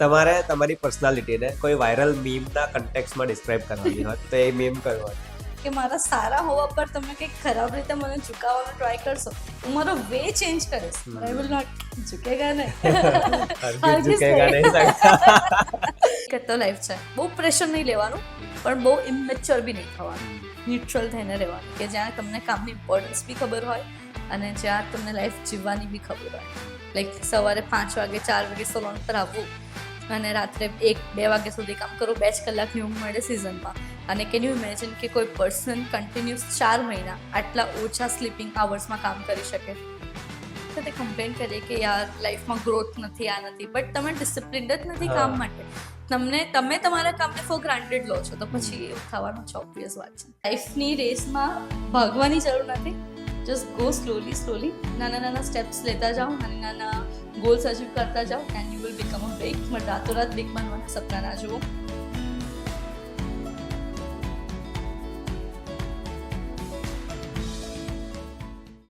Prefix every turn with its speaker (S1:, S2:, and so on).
S1: તમારે તમારી પર્સનાલિટીને કોઈ વાયરલ મીમના કન્ટેક્સમાં ડિસ્ક્રાઇબ કરવાની હોય તો એ મીમ કયો હોય?
S2: કે મારા સારા હોવા પર તમે કંઈક ખરાબ રીતે મને ઝુકાવવાનો ટ્રાય કરશો, હું મારો વે ચેન્જ કરીશ. આઈ વિલ નોટ ઝુકેગા નહીં.
S1: ઝુકેગા નહીં શકતા.
S2: કહેતો લાઈફ છે, બહુ પ્રેશર નહીં લેવાનું પણ બહુ ઇમેચ્યોર બી નહીં થવાનું. ન્યુટ્રલ થઈને રહેવાનું કે જ્યાં તમને કામની ઇમ્પોર્ટન્સ બી ખબર હોય અને જ્યાં તમને લાઈફ જીવવાની બી ખબર હોય. લાઈક સવારે 5 વાગે 4 વાગે સલોન પર આવવું અને રાત્રે 1-2 વાગ્યા સુધી કામ કરો, 2 જ કલાકની ઊંઘ મળે સિઝનમાં. અને કેન યુ ઇમેજિન કે કોઈ પર્સન કન્ટિન્યુઅસ 4 મહિના આટલા ઓછા સ્લીપિંગ આવર્સમાં કામ કરી શકે? તો તે કમ્પ્લેન કરીએ કે યાર લાઈફમાં ગ્રોથ નથી, આ નથી, બટ તમે ડિસિપ્લિન્ડ જ નથી કામ માટે. તમે તમારા કામને ફોર ગ્રાન્ટેડ લો છો તો પછી એવું થવાનું છે, ઓબ્વિયસ વાત છે. લાઈફની રેસમાં ભાગવાની જરૂર નથી. Just go slowly. નાના સ્ટેપ્સ લેતા જાઓ, નાના ગોલ્સ અચીવ કરતા જાઓ and you will become a big. But રાતોરાત બિગ બનવાના સપના ના જુઓ.